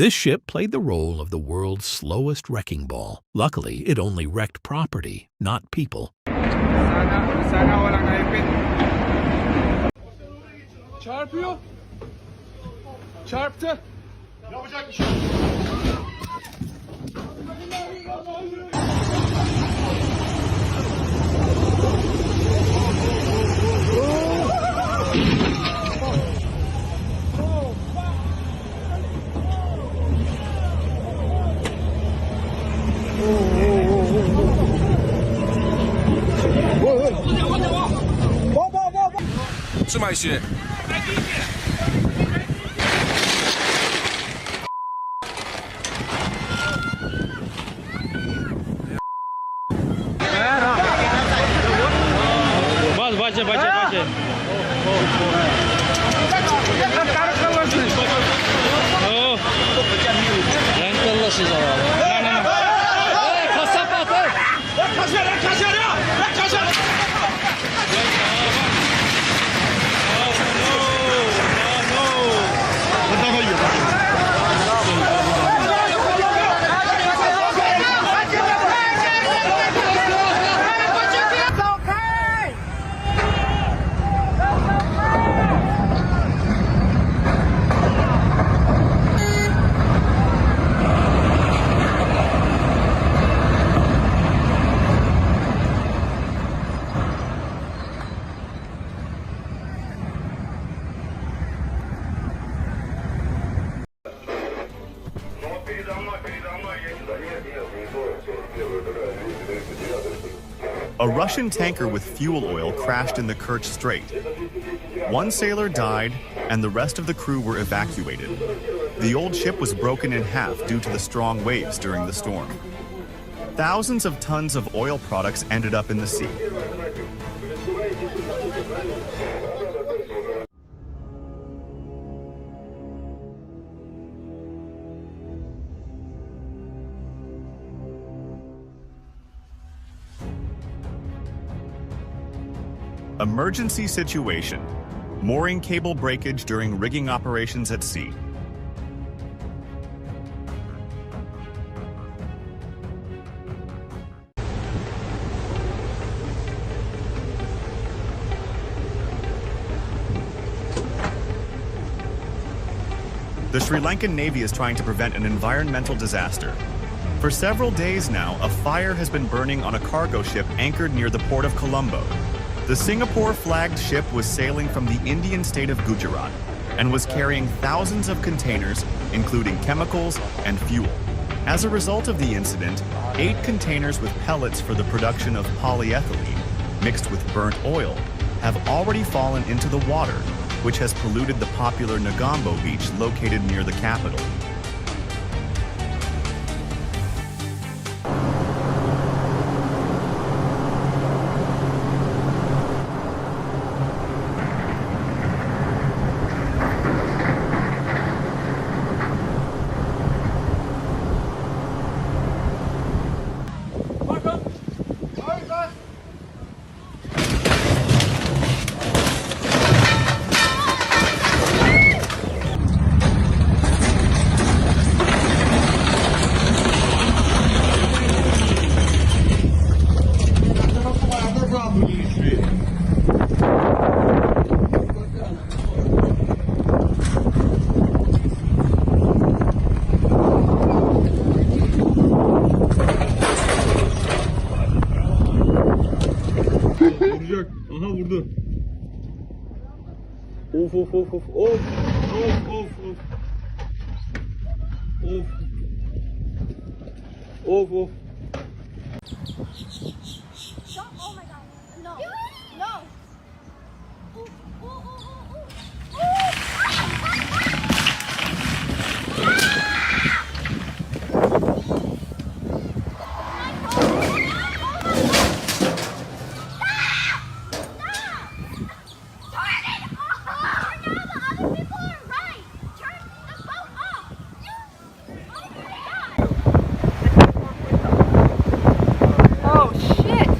This ship played the role of the world's slowest wrecking ball. Luckily, it only wrecked property, not people. Sana walang naipit. Çarpıyor. Çarptı. Yapacak bir şey yok. Trzymaj się! Bacie. Yan kıllışı zavallı. Kasap at! Kaçar ya! A Russian tanker with fuel oil crashed in the Kerch Strait. One sailor died, and the rest of the crew were evacuated. The old ship was broken in half due to the strong waves during the storm. Thousands of tons of oil products ended up in the sea. Emergency situation. Mooring cable breakage during rigging operations at sea. The Sri Lankan Navy is trying to prevent an environmental disaster. For several days now, a fire has been burning on a cargo ship anchored near the port of Colombo. The Singapore-flagged ship was sailing from the Indian state of Gujarat and was carrying thousands of containers, including chemicals and fuel. As a result of the incident, 8 containers with pellets for the production of polyethylene, mixed with burnt oil, have already fallen into the water, which has polluted the popular Negombo beach located near the capital. Aha vurdu. Of. Of. Stop. Oh my god. No. No. Oh shit!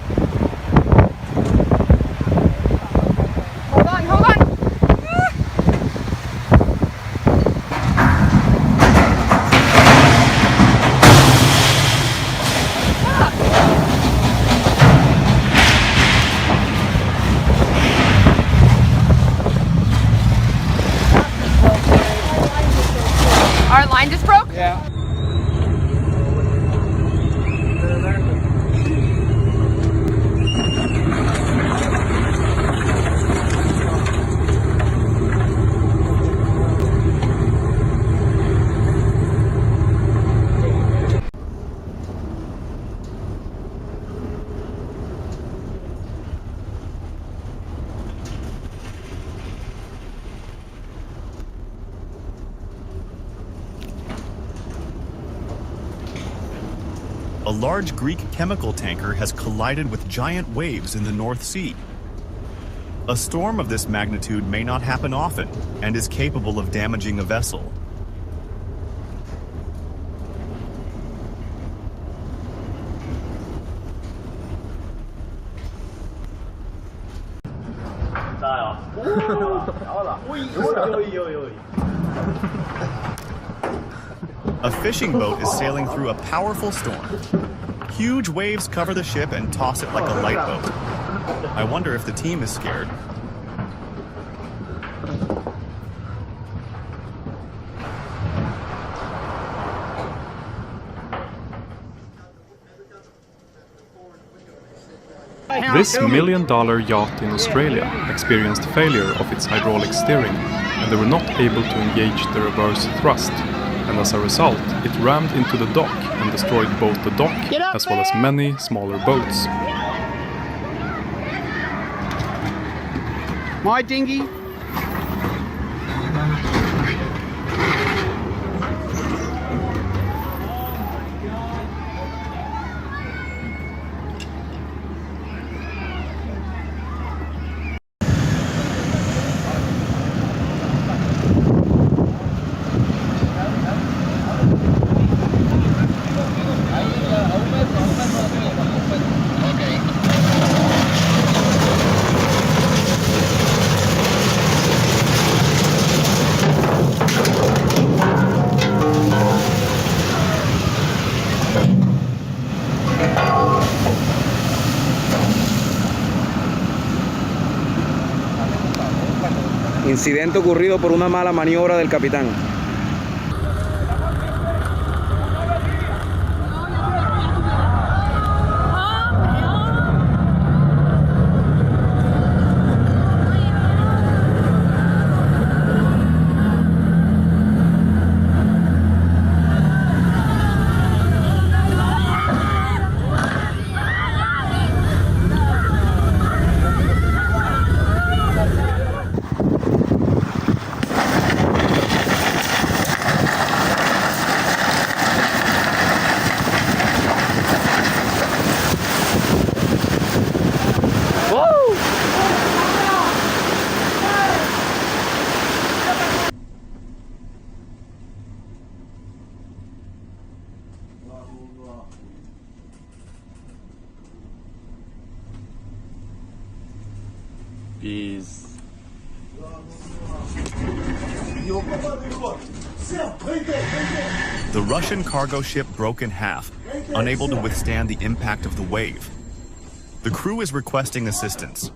a large Greek chemical tanker has collided with giant waves in the North Sea. A storm of this magnitude may not happen often and is capable of damaging a vessel. A fishing boat is sailing through a powerful storm. Huge waves cover the ship and toss it like a light boat. I wonder if the team is scared. This million-dollar yacht in Australia experienced failure of its hydraulic steering, and they were not able to engage the reverse thrust, and as a result it rammed into the dock and destroyed both the dock as well as many smaller boats. My dinghy. Incidente ocurrido por una mala maniobra del capitán. Peace. The Russian cargo ship broke in half, unable to withstand the impact of the wave. The crew is requesting assistance.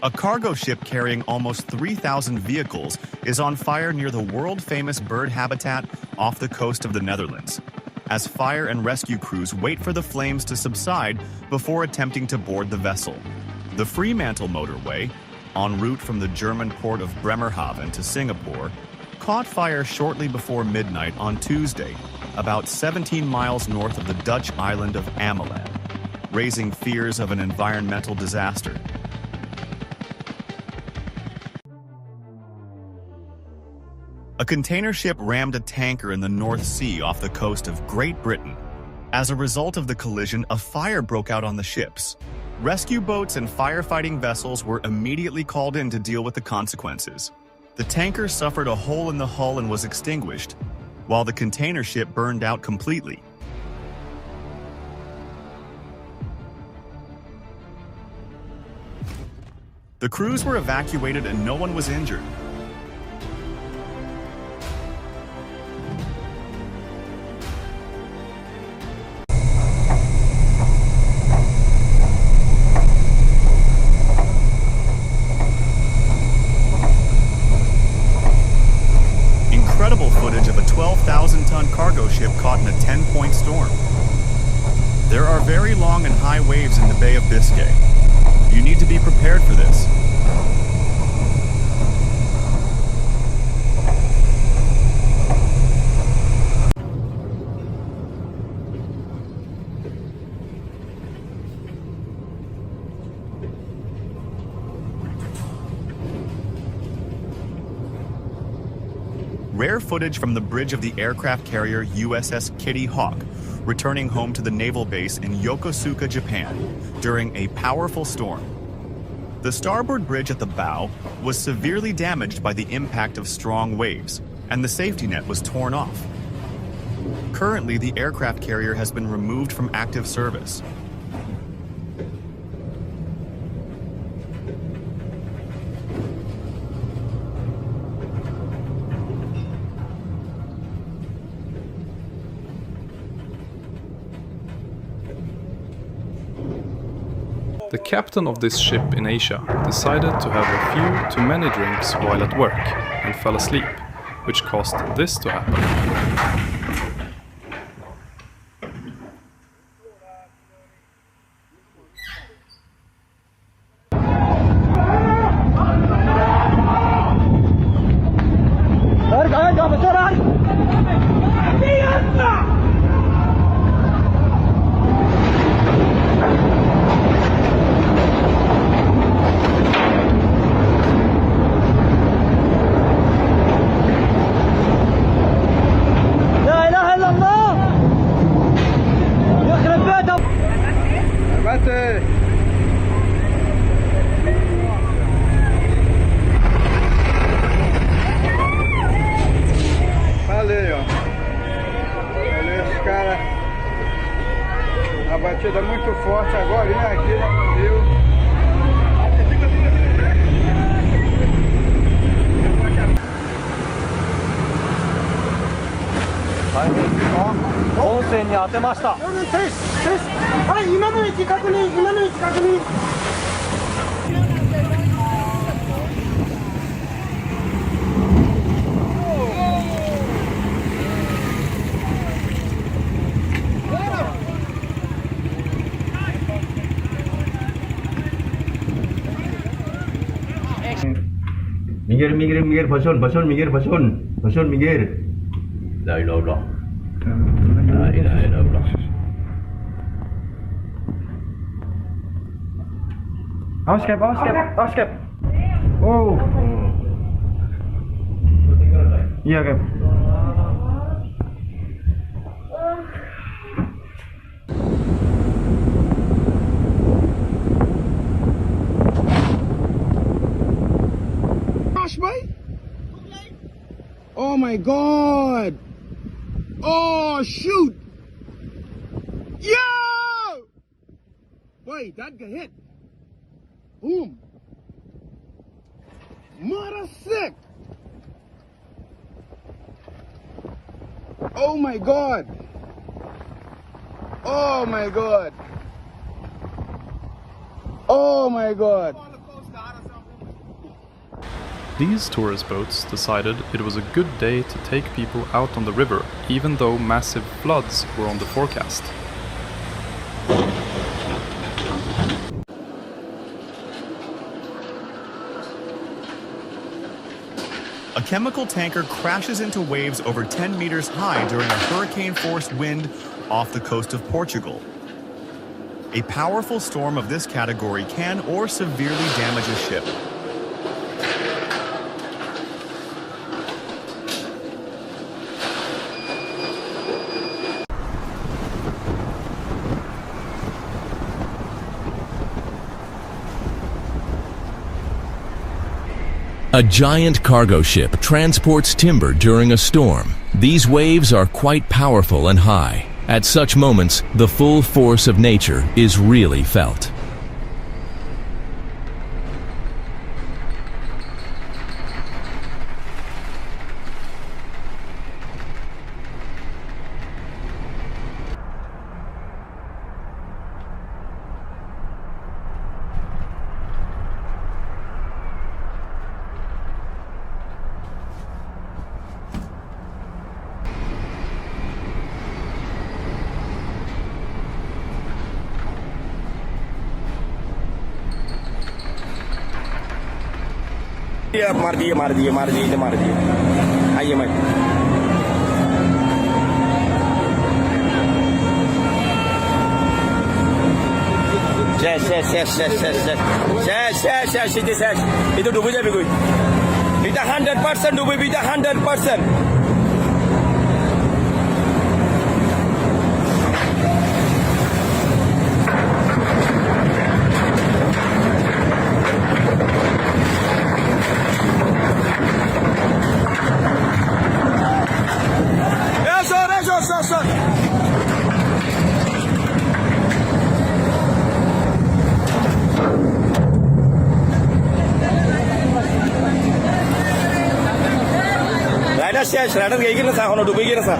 A cargo ship carrying almost 3,000 vehicles is on fire near the world-famous bird habitat off the coast of the Netherlands, as fire and rescue crews wait for the flames to subside before attempting to board the vessel. The Fremantle motorway, en route from the German port of Bremerhaven to Singapore, caught fire shortly before midnight on Tuesday, about 17 miles north of the Dutch island of Ameland, raising fears of an environmental disaster. A container ship rammed a tanker in the North Sea off the coast of Great Britain. As a result of the collision, a fire broke out on the ships. Rescue boats and firefighting vessels were immediately called in to deal with the consequences. The tanker suffered a hole in the hull and was extinguished, while the container ship burned out completely. The crews were evacuated and no one was injured. Incredible footage of a 12,000-ton cargo ship caught in a 10-point storm. There are very long and high waves in the Bay of Biscay. You need to be prepared for this. rare footage from the bridge of the aircraft carrier USS Kitty Hawk, returning home to the naval base in Yokosuka, Japan, during a powerful storm. The starboard bridge at the bow was severely damaged by the impact of strong waves, and the safety net was torn off. Currently, the aircraft carrier has been removed from active service. The captain of this ship in Asia decided to have a few too many drinks while at work and fell asleep, which caused this to happen. A batida muito forte agora aqui, viu? Minggir, pasun, minggir, pasun, minggir. La ilaha illallah. La ilaha illallah. Awas cap. Oh. Iya cap. Right? Oh my god! Oh shoot! Yo! Wait, that got hit. Boom! Mother sick! Oh my god! Oh my god! Oh my god! These tourist boats decided it was a good day to take people out on the river, even though massive floods were on the forecast. A chemical tanker crashes into waves over 10 meters high during a hurricane-force wind off the coast of Portugal. A powerful storm of this category can or severely damage a ship. A giant cargo ship transports timber during a storm. These waves are quite powerful and high. At such moments, the full force of nature is really felt. मार दिए आइए मैं शेष itu डूब जाए कोई 100% डूबे 100% শেষ রাডার গিয়ে গেছে এখনো ডুবে গেছে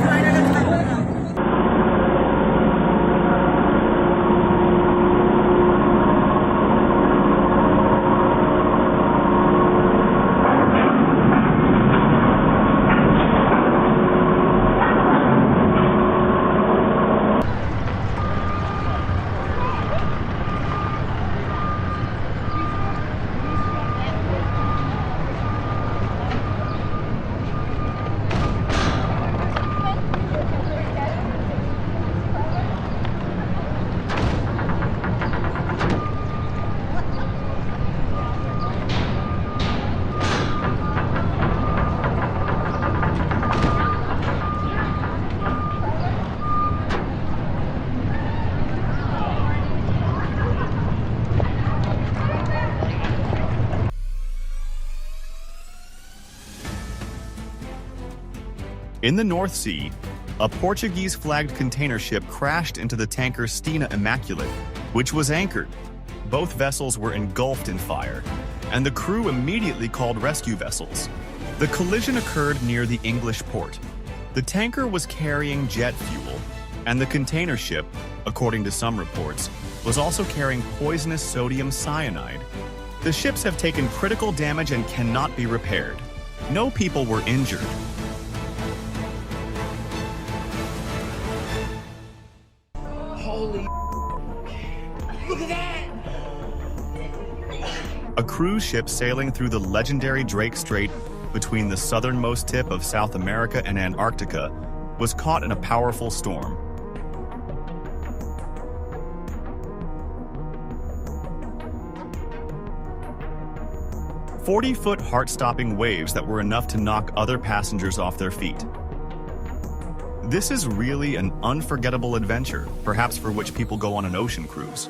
In the North Sea, a Portuguese-flagged container ship crashed into the tanker Stena Immaculate, which was anchored. Both vessels were engulfed in fire, and the crew immediately called rescue vessels. The collision occurred near the English port. The tanker was carrying jet fuel, and the container ship, according to some reports, was also carrying poisonous sodium cyanide. The ships have taken critical damage and cannot be repaired. No people were injured. Look at that! A cruise ship sailing through the legendary Drake Strait between the southernmost tip of South America and Antarctica was caught in a powerful storm. "40-foot heart-stopping waves that were enough to knock other passengers off their feet. This is really an unforgettable adventure, perhaps for which people go on an ocean cruise.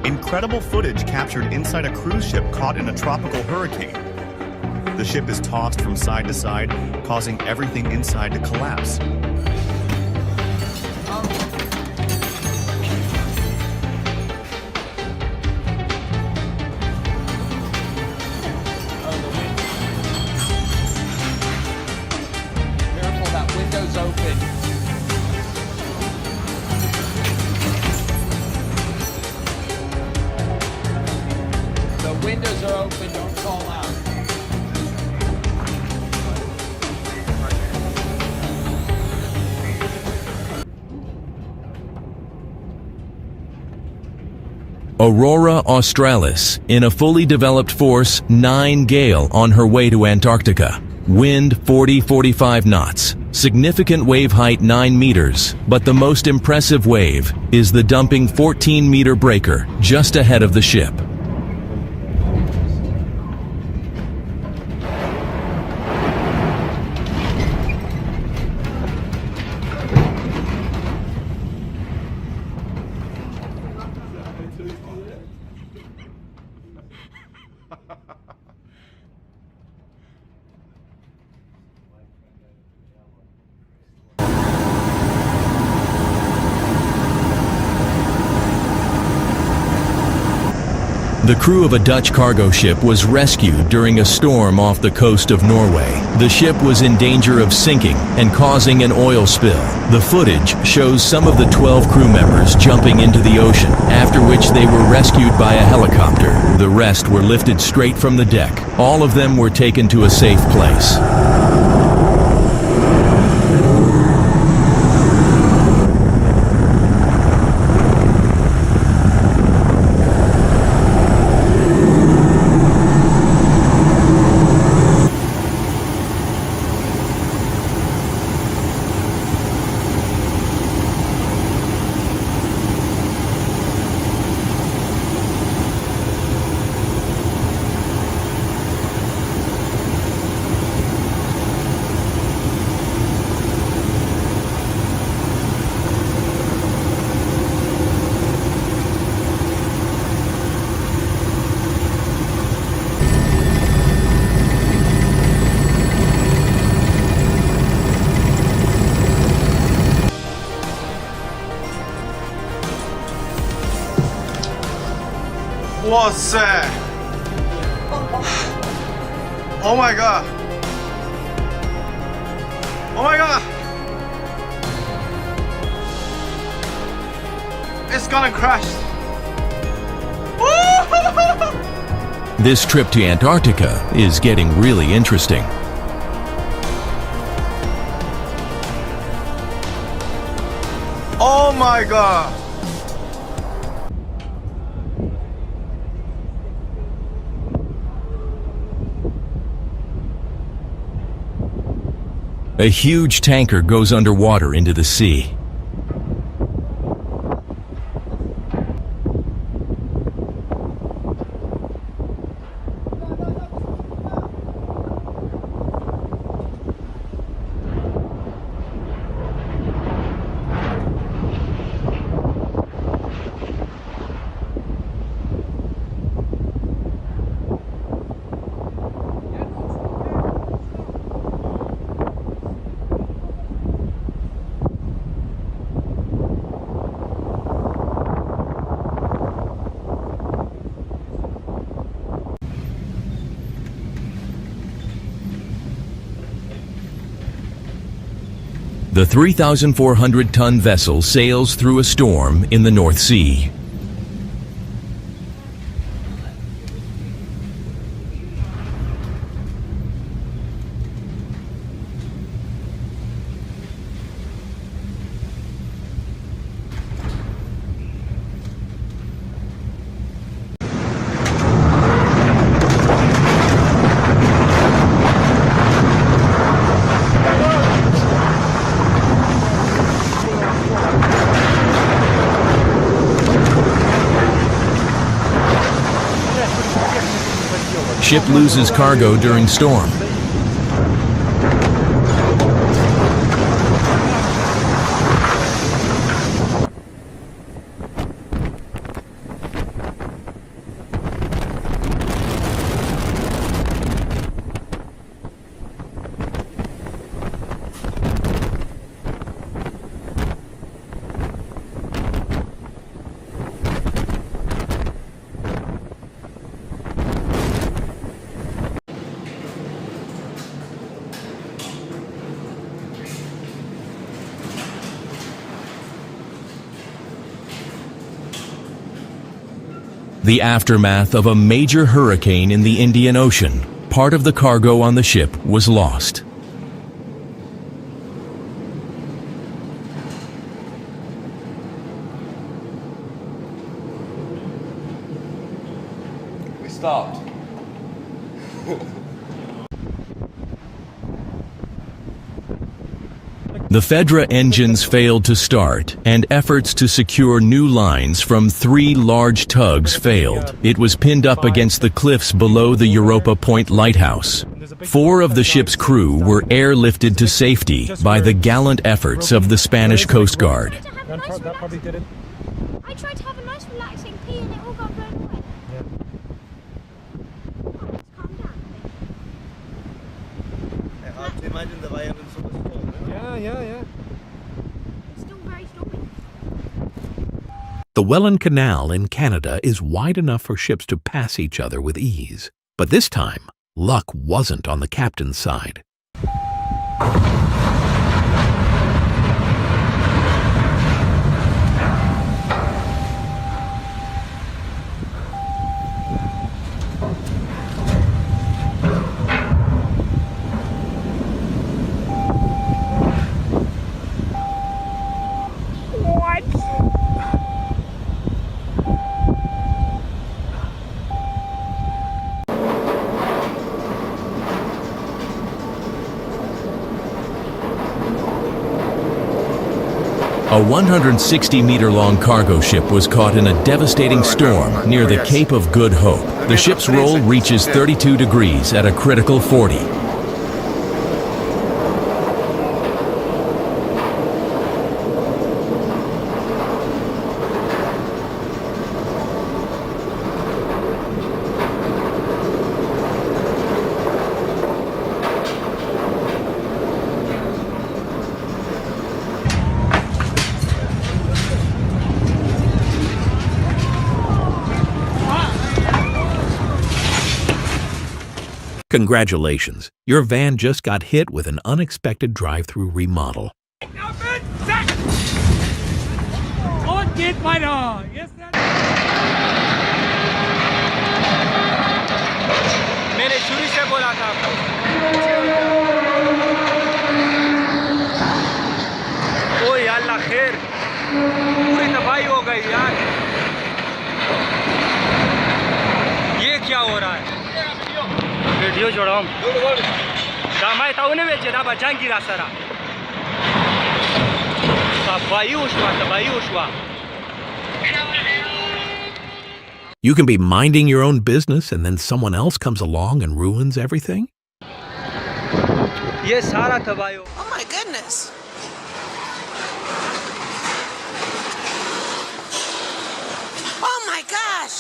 Incredible footage captured inside a cruise ship caught in a tropical hurricane. The ship is tossed from side to side, causing everything inside to collapse. Careful, that window's open. The windows are open, don't fall out. Aurora Australis, in a fully developed force 9 gale on her way to Antarctica. Wind 40-45 knots. Significant wave height 9 meters, but the most impressive wave is the dumping 14-meter breaker just ahead of the ship. The crew of a Dutch cargo ship was rescued during a storm off the coast of Norway. The ship was in danger of sinking and causing an oil spill. The footage shows some of the 12 crew members jumping into the ocean, after which they were rescued by a helicopter. The rest were lifted straight from the deck. All of them were taken to a safe place. What's Oh my god. Oh my god. It's gonna crash. This trip to Antarctica is getting really interesting. Oh my god. A huge tanker goes underwater into the sea. The 3,400-ton vessel sails through a storm in the North Sea. Ship loses cargo during storm. The aftermath of a major hurricane in the Indian Ocean. Part of the cargo on the ship was lost. We stopped. The Fedra engines failed to start, and efforts to secure new lines from 3 large tugs failed. It was pinned up against the cliffs below the Europa Point lighthouse. 4 of the ship's crew were airlifted to safety by the gallant efforts of the Spanish Coast Guard. That probably did it. I tried to have a nice relaxing pee and it all got blown away. Calm down. Imagine the violence of the storm. Yeah. It's still very stormy. The Welland Canal in Canada is wide enough for ships to pass each other with ease. But this time, luck wasn't on the captain's side. A 160-meter-long cargo ship was caught in a devastating storm near the Cape of Good Hope. The ship's roll reaches 32 degrees at a critical 40. Congratulations, your van just got hit with an unexpected drive-through remodel. Und geht weiter. Jetzt मैंने शुरू से बोला था आपको ओ यार अल्लाह खैर पूरी तबाही हो गई यार ये क्या हो रहा है वीडियो जोड़ो दामाई था उन्हें बेचे ना बचाएं गिरा सारा तबाही उशवा You can be minding your own business and then someone else comes along and ruins everything? ये सारा तबाही हो Oh my goodness. Oh my gosh.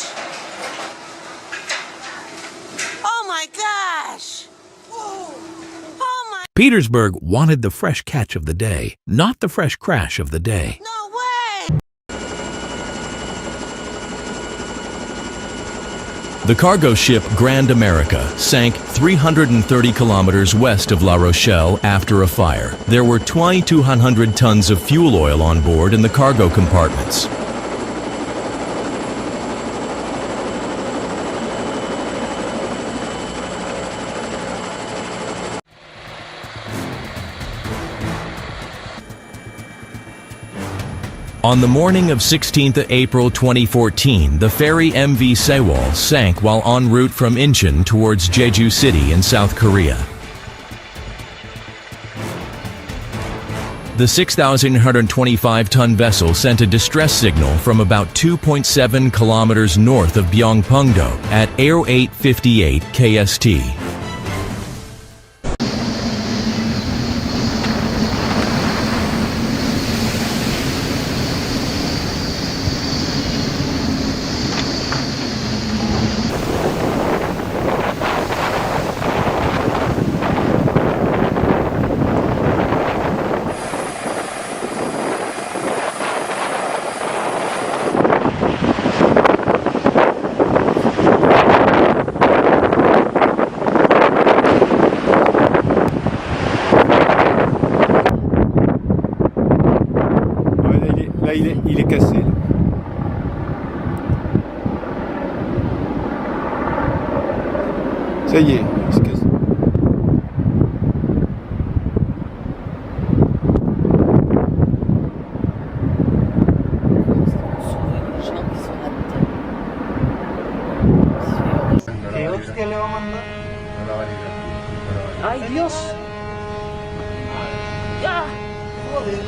Oh my gosh. Oh my. Petersburg wanted the fresh catch of the day, not the fresh crash of the day. No way. The cargo ship Grand America sank 330 kilometers west of La Rochelle after a fire. There were 2,200 tons of fuel oil on board in the cargo compartments. On the morning of 16th April 2014, the ferry MV Sewol sank while en route from Incheon towards Jeju City in South Korea. The 6,125-ton vessel sent a distress signal from about 2.7 kilometers north of Byongpungdo at 0858 KST. Là, il est cassé. Là. Ça y est, il se casse. Ay Dios. Ya. Joder.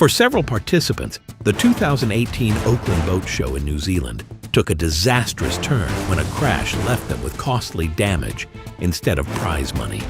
For several participants, the 2018 Oakland Boat Show in New Zealand took a disastrous turn when a crash left them with costly damage instead of prize money.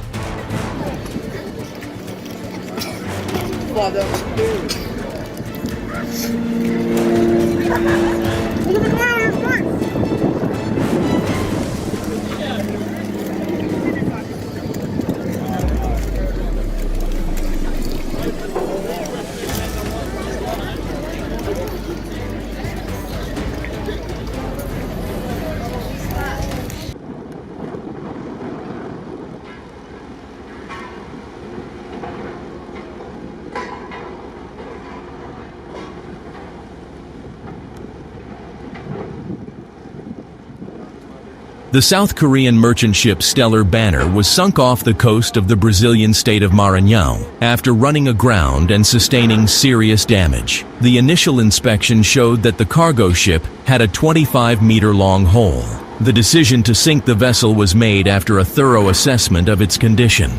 The South Korean merchant ship Stellar Banner was sunk off the coast of the Brazilian state of Maranhão after running aground and sustaining serious damage. The initial inspection showed that the cargo ship had a 25-meter-long hole. The decision to sink the vessel was made after a thorough assessment of its condition.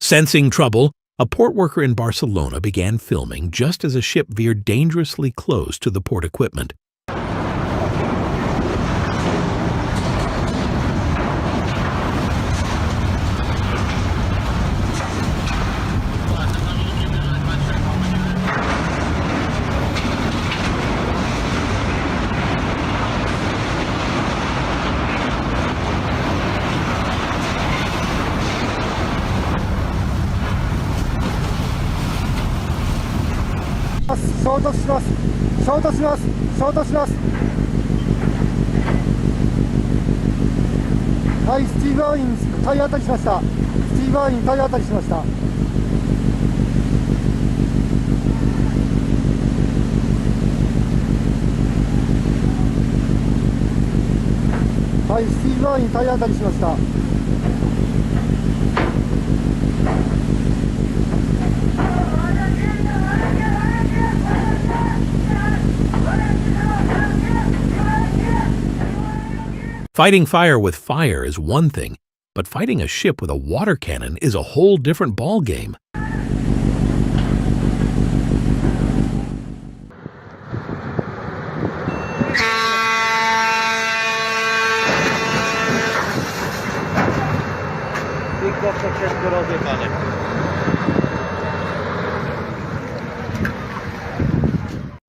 Sensing trouble, a port worker in Barcelona began filming just as a ship veered dangerously close to the port equipment. Fighting fire with fire is one thing, but fighting a ship with a water cannon is a whole different ballgame.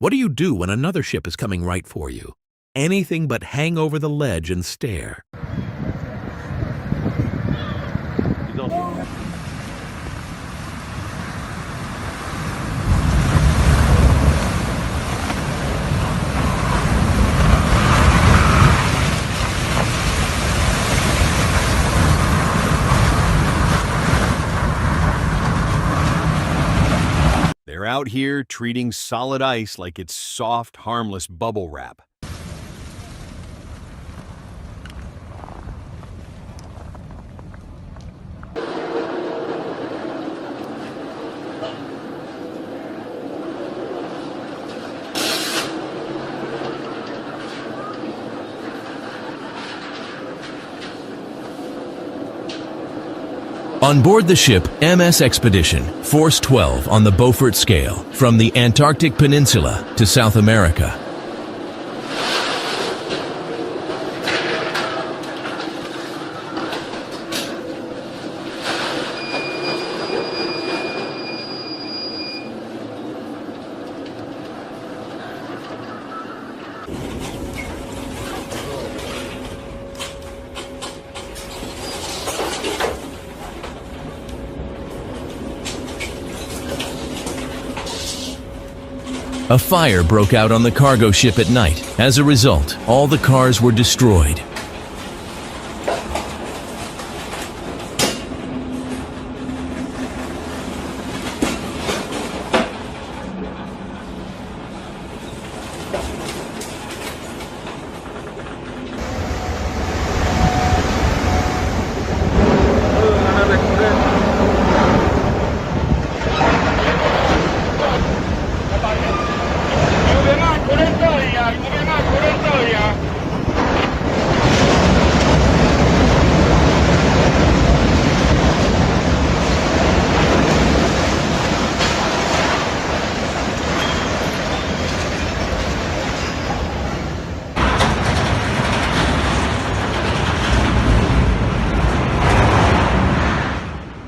What do you do when another ship is coming right for you? Anything but hang over the ledge and stare. They're out here treating solid ice like it's soft, harmless bubble wrap. On board the ship MS Expedition, Force 12 on the Beaufort scale, from the Antarctic Peninsula to South America. A fire broke out on the cargo ship at night. As a result, all the cars were destroyed.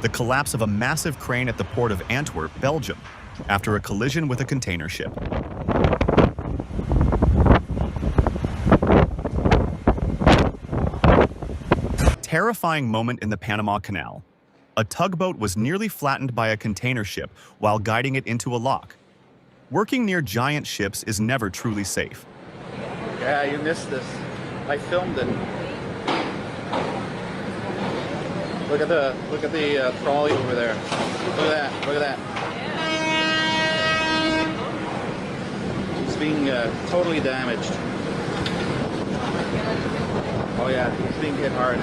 The collapse of a massive crane at the port of Antwerp, Belgium, after a collision with a container ship. Terrifying moment in the Panama Canal. a tugboat was nearly flattened by a container ship while guiding it into a lock. Working near giant ships is never truly safe. Yeah, you missed this. I filmed it. Look at the trolley over there. Look at that. Look at that. It's being totally damaged. Oh yeah, it's being hit hard.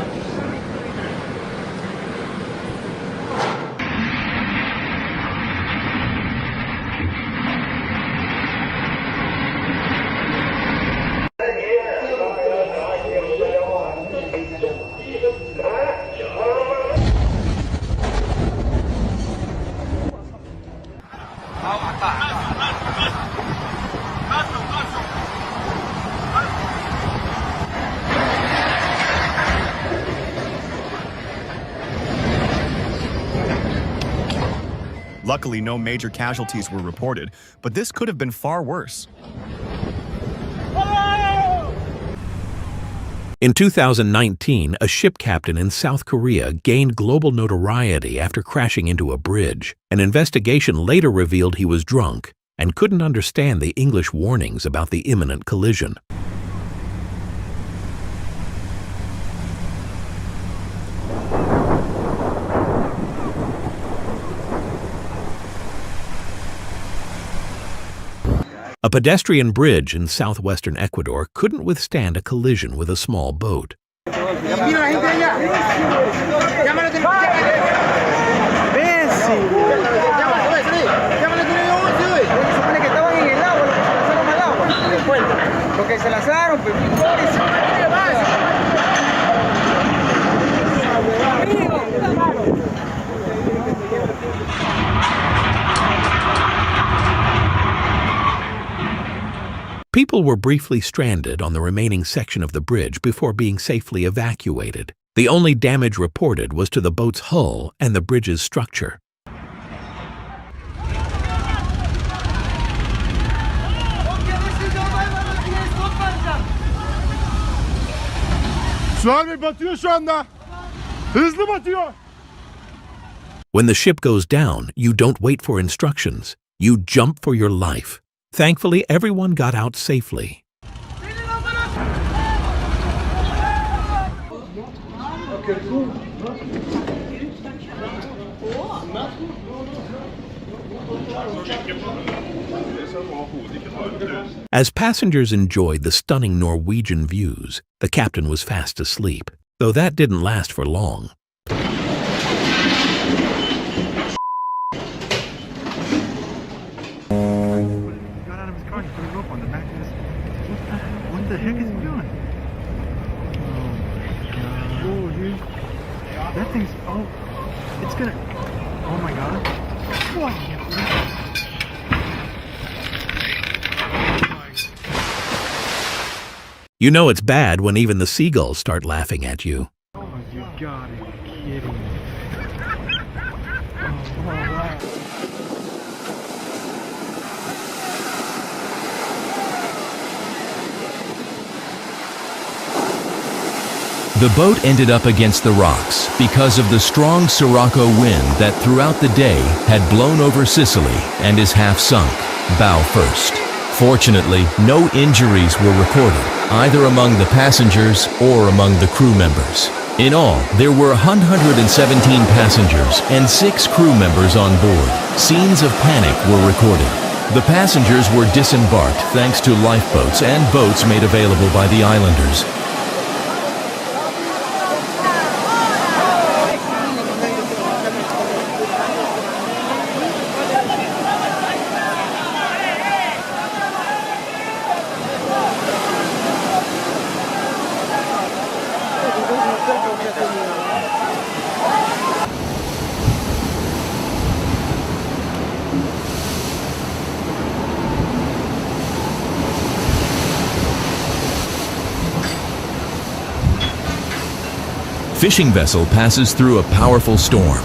Luckily, no major casualties were reported, but this could have been far worse. In 2019, a ship captain in South Korea gained global notoriety after crashing into a bridge. An investigation later revealed he was drunk and couldn't understand the English warnings about the imminent collision. A pedestrian bridge in southwestern Ecuador couldn't withstand a collision with a small boat. People were briefly stranded on the remaining section of the bridge before being safely evacuated. The only damage reported was to the boat's hull and the bridge's structure. When the ship goes down, you don't wait for instructions. You jump for your life. Thankfully, everyone got out safely. As passengers enjoyed the stunning Norwegian views, the captain was fast asleep, though that didn't last for long. What the heck is he doing? Oh, dude. That thing's, it's gonna, oh my god. What? You know it's bad when even the seagulls start laughing at you. Oh, you gotta be kidding me. Oh, wow. The boat ended up against the rocks because of the strong Sirocco wind that throughout the day had blown over Sicily and is half sunk, bow first. Fortunately, no injuries were recorded, either among the passengers or among the crew members. In all, there were 117 passengers and 6 crew members on board. Scenes of panic were recorded. The passengers were disembarked thanks to lifeboats and boats made available by the islanders. Fishing vessel passes through a powerful storm.